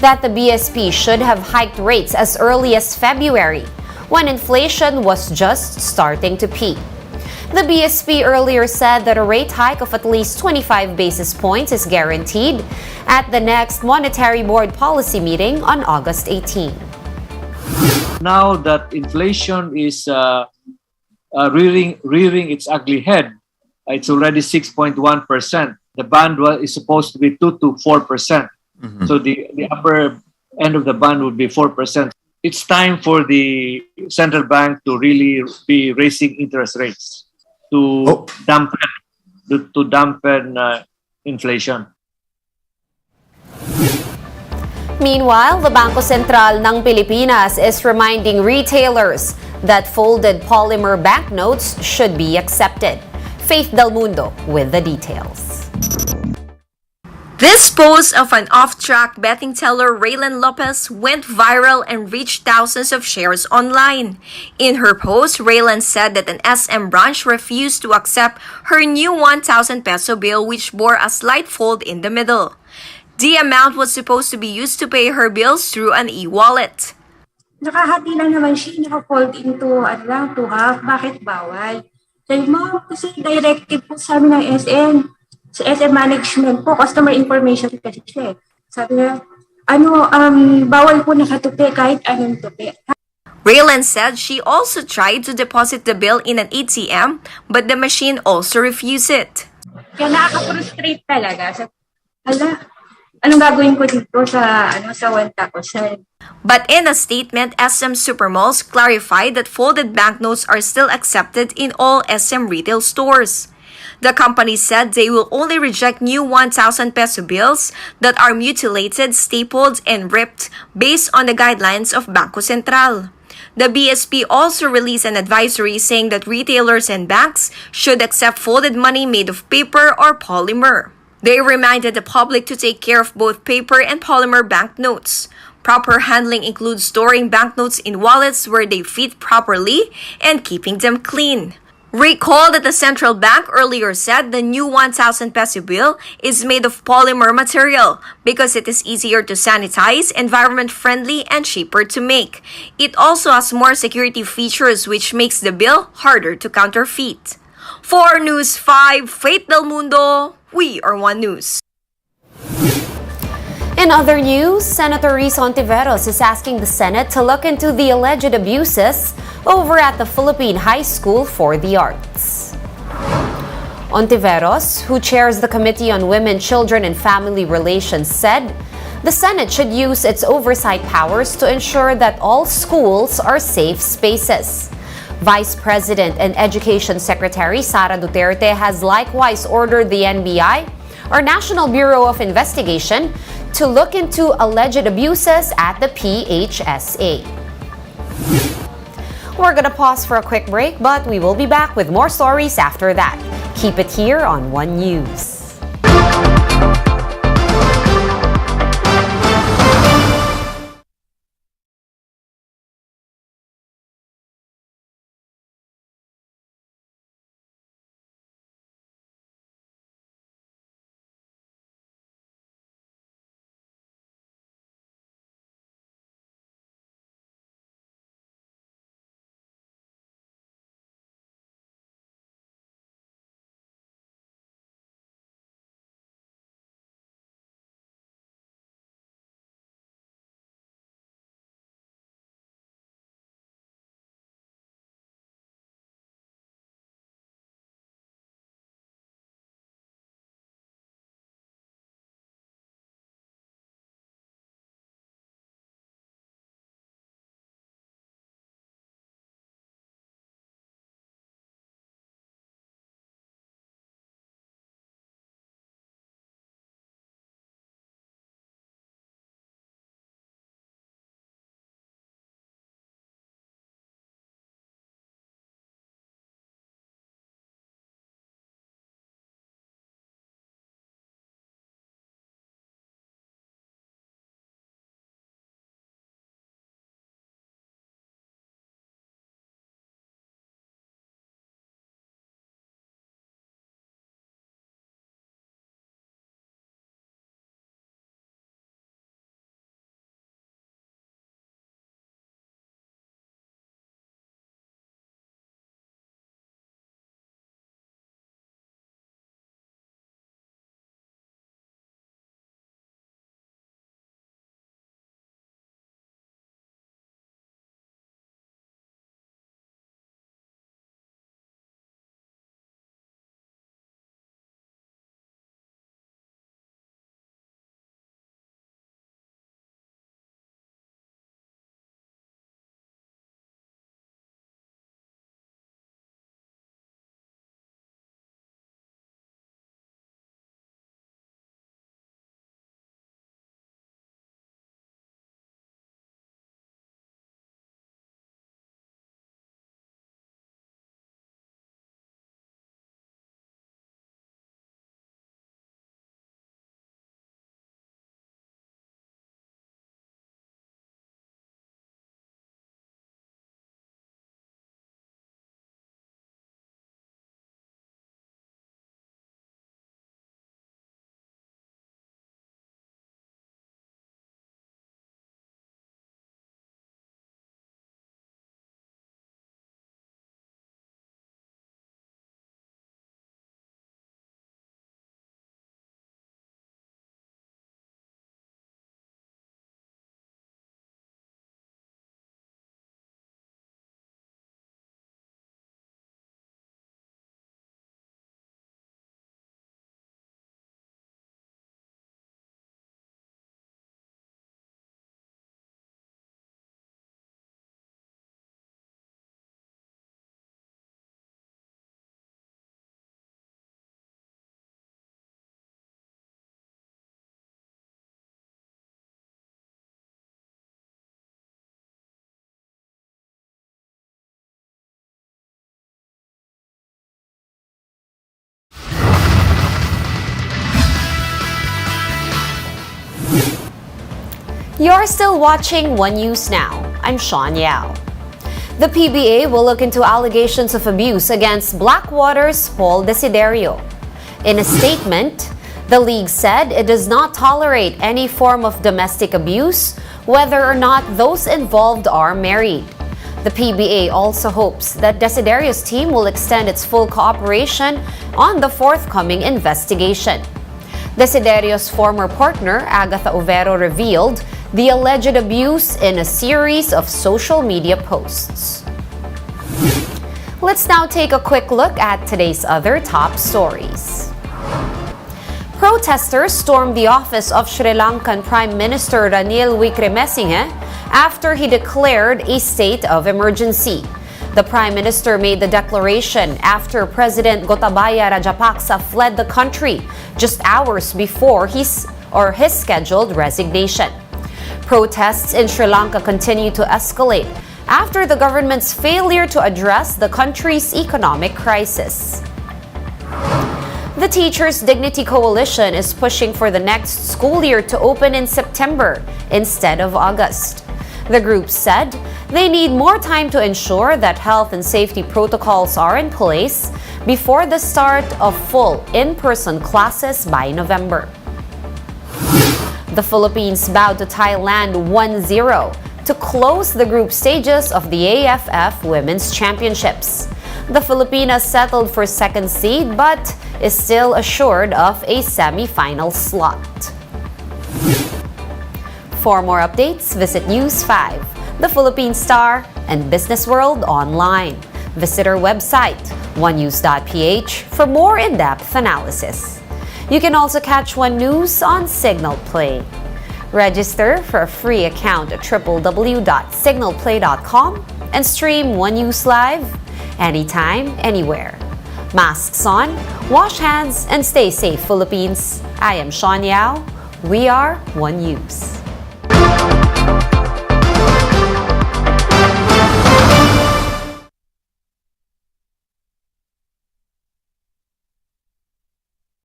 that the BSP should have hiked rates as early as February, when inflation was just starting to peak. The BSP earlier said that a rate hike of at least 25 basis points is guaranteed at the next Monetary Board policy meeting on August 18. Now that inflation is rearing its ugly head, it's already 6.1%. The band is supposed to be 2 to 4%. So the upper end of the band would be 4%. It's time for the central bank to really be raising interest rates to dampen inflation. Meanwhile, the Bangko Sentral ng Pilipinas is reminding retailers that folded polymer banknotes should be accepted. Faith Del Mundo with the details. This post of an off-track betting teller, Raylan Lopez, went viral and reached thousands of shares online. In her post, Raylan said that an SM branch refused to accept her new 1,000 peso bill, which bore a slight fold in the middle. The amount was supposed to be used to pay her bills through an e-wallet. Nakahati lang naman siya, naka-fold into to half. Bakit bawal? Sabi mo, kasi directive po sa amin ng SM. Sa SM management po, customer information kasi siya. Sabi niya, bawal po nakatupi kahit anong tupi. Raylan said she also tried to deposit the bill in an ATM, but the machine also refused it. Kaya nakaka-frustrate talaga. Anong gagawin ko dito sa 1,000? But in a statement, SM Supermalls clarified that folded banknotes are still accepted in all SM retail stores. The company said they will only reject new 1,000 peso bills that are mutilated, stapled, and ripped based on the guidelines of Banco Sentral. The BSP also released an advisory saying that retailers and banks should accept folded money made of paper or polymer. They reminded the public to take care of both paper and polymer banknotes. Proper handling includes storing banknotes in wallets where they fit properly and keeping them clean. Recall that the central bank earlier said the new 1,000 peso bill is made of polymer material because it is easier to sanitize, environment-friendly, and cheaper to make. It also has more security features which makes the bill harder to counterfeit. For News 5, Faith Del Mundo, we are One News. In other news, Senator Risa Hontiveros is asking the Senate to look into the alleged abuses over at the Philippine High School for the Arts. Hontiveros, who chairs the Committee on Women, Children, and Family Relations, said the Senate should use its oversight powers to ensure that all schools are safe spaces. Vice President and Education Secretary Sara Duterte has likewise ordered the NBI, or National Bureau of Investigation, to look into alleged abuses at the PHSA. We're gonna pause for a quick break, but we will be back with more stories after that. Keep it here on One News. You're still watching One News Now. I'm Sean Yao. The PBA will look into allegations of abuse against Blackwater's Paul Desiderio. In a statement, the league said it does not tolerate any form of domestic abuse, whether or not those involved are married. The PBA also hopes that Desiderio's team will extend its full cooperation on the forthcoming investigation. Desiderio's former partner, Agatha Overo, revealed the alleged abuse in a series of social media posts. Let's now take a quick look at today's other top stories. Protesters stormed the office of Sri Lankan Prime Minister Ranil Wickremesinghe after he declared a state of emergency. The Prime Minister made the declaration after President Gotabaya Rajapaksa fled the country just hours before his scheduled resignation. Protests in Sri Lanka continue to escalate after the government's failure to address the country's economic crisis. The Teachers' Dignity Coalition is pushing for the next school year to open in September instead of August. The group said they need more time to ensure that health and safety protocols are in place before the start of full in-person classes by November. The Philippines bowed to Thailand 1-0 to close the group stages of the AFF Women's Championships. The Filipinas settled for second seed but is still assured of a semi-final slot. For more updates, visit News 5, The Philippine Star, and Business World online. Visit our website, onenews.ph, for more in-depth analysis. You can also catch One News on Signal Play. Register for a free account at www.signalplay.com and stream One News live anytime, anywhere. Masks on, wash hands, and stay safe, Philippines. I am Sean Yao. We are One News.